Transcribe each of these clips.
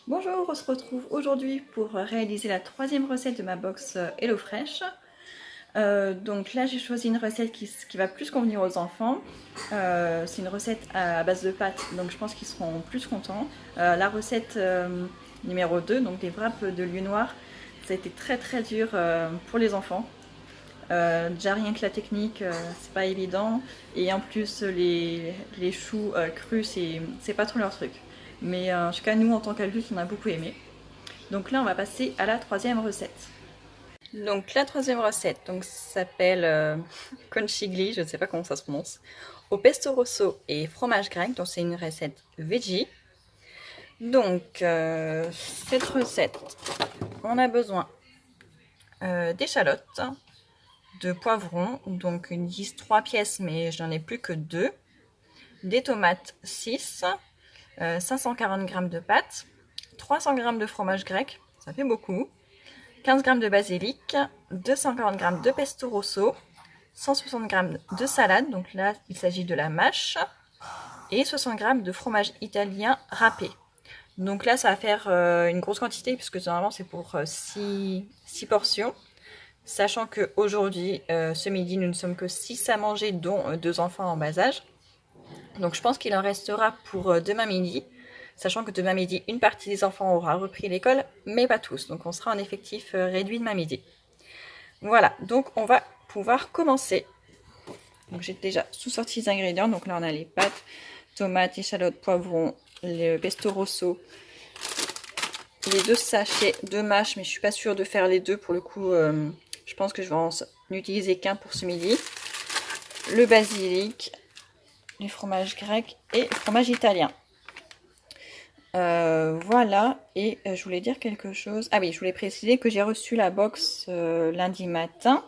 Bonjour, on se retrouve aujourd'hui pour réaliser la troisième recette de ma box HelloFresh. Donc là j'ai choisi une recette qui va plus convenir aux enfants. C'est une recette à base de pâtes, donc je pense qu'ils seront plus contents. La recette numéro 2, donc des wraps de lieu noir, ça a été très dur pour les enfants. Déjà rien que la technique, c'est pas évident. Et en plus les choux crus, c'est pas trop leur truc. Mais en tout cas nous en tant qu'adultes on a beaucoup aimé. Donc là, on va passer à la troisième recette. Donc la troisième recette s'appelle conchigli, je ne sais pas comment ça se prononce, au pesto rosso et fromage grec. Donc c'est une recette veggie. Donc cette recette, on a besoin d'échalotes, de poivrons, donc une 10, 3 pièces, mais je n'en ai plus que 2, des tomates 6, 540 g de pâtes, 300 g de fromage grec, ça fait beaucoup, 15 g de basilic, 240 g de pesto rosso, 160 g de salade, donc là il s'agit de la mâche, et 60 g de fromage italien râpé. Donc là ça va faire une grosse quantité puisque normalement c'est pour 6 portions. Sachant qu'aujourd'hui, ce midi, nous ne sommes que 6 à manger, dont 2 enfants en bas âge. Donc je pense qu'il en restera pour demain midi. Sachant que demain midi, une partie des enfants aura repris l'école, mais pas tous. Donc on sera en effectif réduit demain midi. Voilà, donc on va pouvoir commencer. Donc j'ai déjà sous-sorti les ingrédients. Donc là on a les pâtes, tomates, échalotes, poivrons, le pesto rosso, les 2 sachets de mâche, mais je suis pas sûre de faire les deux pour le coup. Je pense que je vais en utiliser qu'un pour ce midi. Le basilic, les fromages grecs et le fromage italien. Voilà, et je voulais dire quelque chose. Ah oui, je voulais préciser que j'ai reçu la box lundi matin.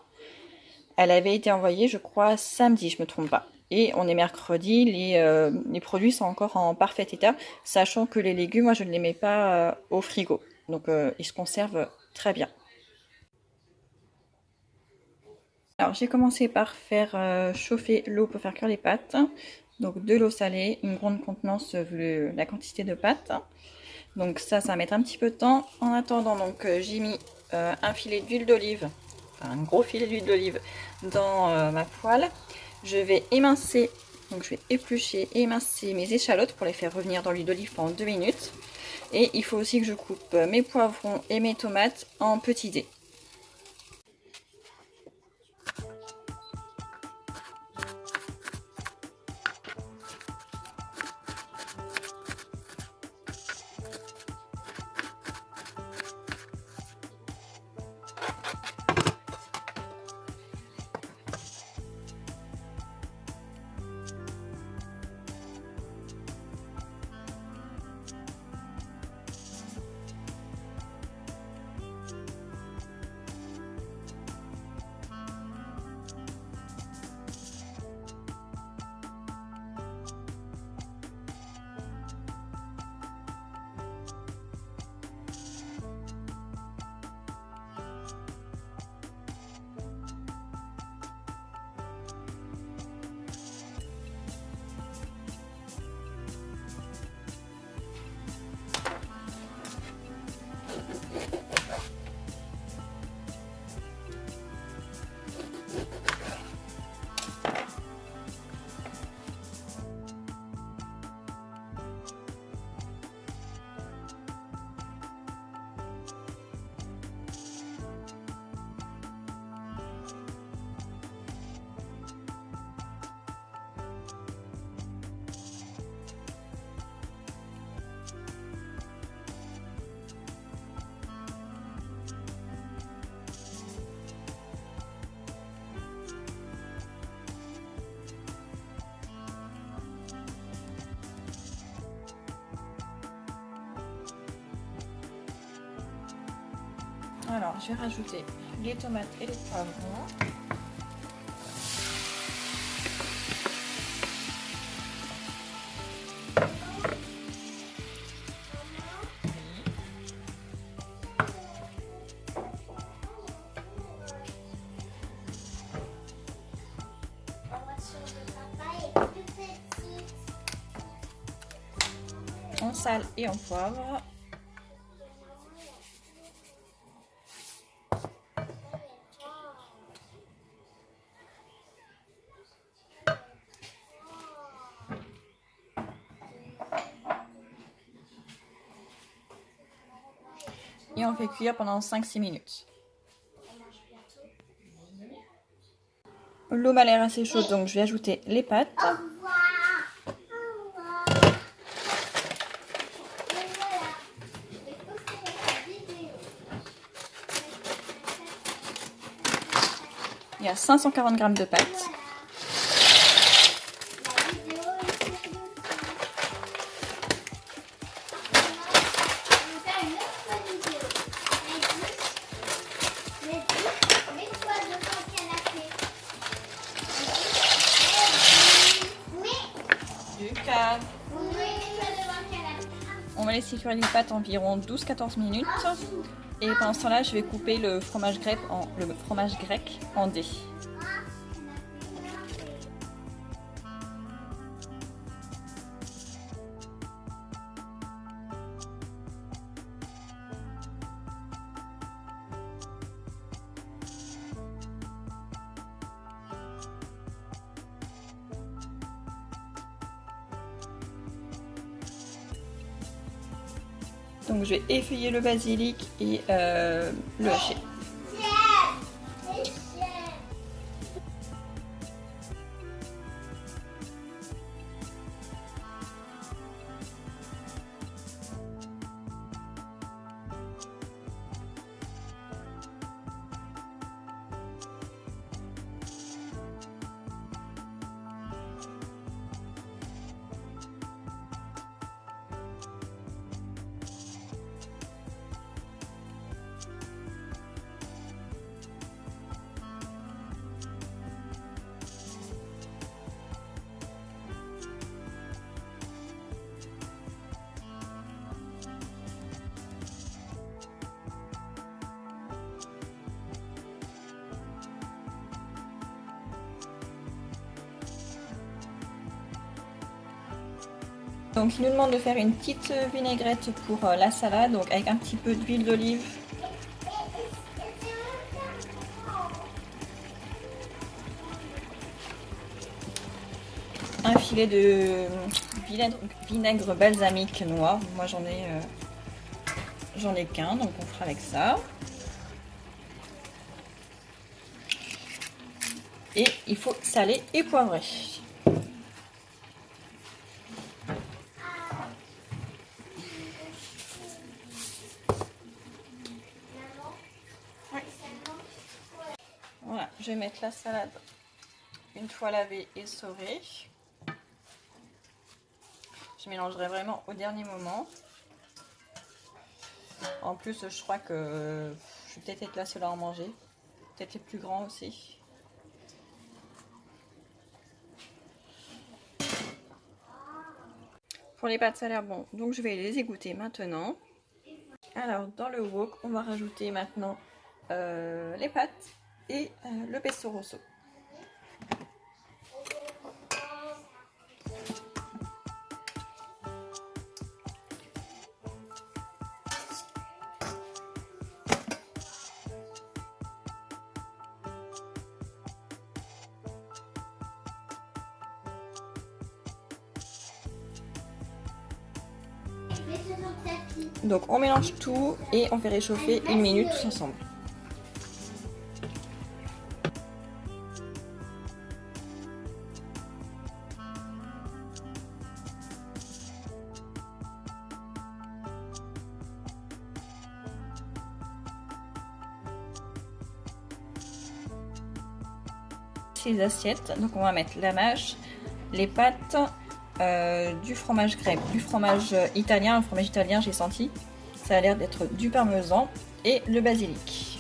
Elle avait été envoyée, je crois, samedi, je me trompe pas. Et on est mercredi, les produits sont encore en parfait état, sachant que les légumes, moi je ne les mets pas au frigo. Donc ils se conservent très bien. Alors j'ai commencé par faire chauffer l'eau pour faire cuire les pâtes. Donc de l'eau salée, une grande contenance vu la quantité de pâtes. Donc ça va mettre un petit peu de temps. En attendant, donc j'ai mis un filet d'huile d'olive, enfin un gros filet d'huile d'olive dans ma poêle. Je vais émincer, donc je vais éplucher et émincer mes échalotes pour les faire revenir dans l'huile d'olive pendant 2 minutes. Et il faut aussi que je coupe mes poivrons et mes tomates en petits dés. Alors, je vais rajouter les tomates et les poivrons. On sale et on poivre. et on fait cuire pendant 5-6 minutes. L'eau m'a l'air assez chaude, donc je vais ajouter les pâtes. Il y a 540 g de pâtes. On va laisser cuire les pâtes environ 12-14 minutes. Et pendant ce temps-là, je vais couper le fromage grec en dés. Donc je vais effeuiller le basilic et le hacher. Donc il nous demande de faire une petite vinaigrette pour la salade, donc avec un petit peu d'huile d'olive. Un filet de vinaigre balsamique noir. Moi j'en ai qu'un, donc on fera avec ça. Et il faut saler et poivrer. Voilà, je vais mettre la salade une fois lavée et saurée. Je mélangerai vraiment au dernier moment. En plus, je crois que je vais peut-être être la seule à en manger. Peut-être les plus grands aussi. Pour les pâtes, ça a l'air bon. Donc je vais les égoutter maintenant. Alors dans le wok, on va rajouter maintenant les pâtes et le pesto rosso. Donc on mélange tout et on fait réchauffer 1 minute tous ensemble. Les assiettes, donc on va mettre la mâche, les pâtes, du fromage grec, du fromage italien. Le fromage italien, j'ai senti, ça a l'air d'être du parmesan, et le basilic.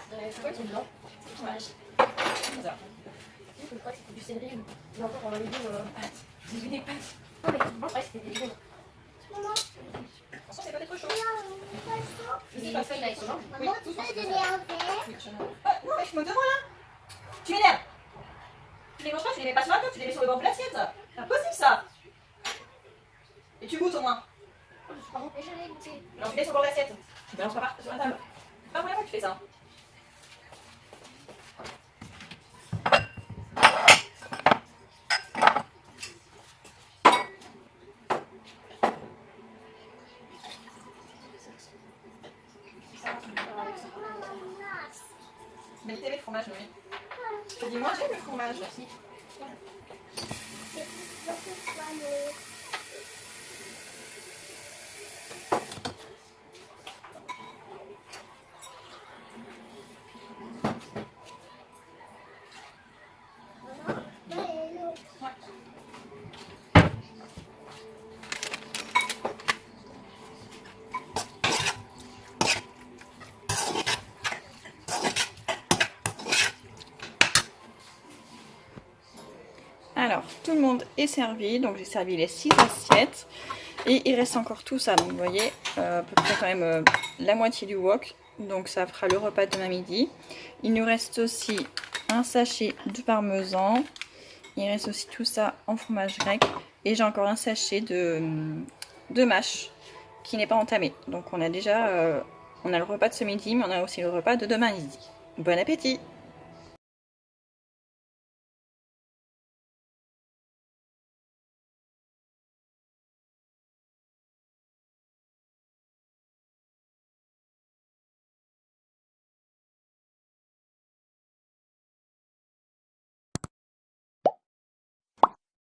C'est quoi qui est blanc? C'est du fromage. C'est ça. Je crois que c'était du céleri. Et encore, on va lui dire pâtes. J'ai vu des pâtes. Non, mais moi, je croyais que c'était des légumes. Maman, Attention, c'est pas trop chaud. Des feuilles là, ils sont blancs. maman, tu peux donner un verre? Ah, non, mais je me demande là. Tu m'énerves. Tu les manges pas, tu les mets pas sur la table, tu les mets sur le bord de l'assiette. C'est impossible ça. Et tu goûtes au moins. Pardon. Je l'ai goûté. Alors tu mets sur le bord de l'assiette. Tu balances pas sur la table. C'est pas la première fois que tu fais ça. Mais t'aimes le fromage, oui. Je te dis, moi j'aime le fromage. Merci. Alors, tout le monde est servi, donc j'ai servi les 6 assiettes et il reste encore tout ça. Donc vous voyez, à peu près quand même la moitié du wok, donc ça fera le repas de demain midi. Il nous reste aussi un sachet de parmesan, il reste aussi tout ça en fromage grec et j'ai encore un sachet de mâche qui n'est pas entamé. Donc on a déjà on a le repas de ce midi, mais on a aussi le repas de demain midi. Bon appétit!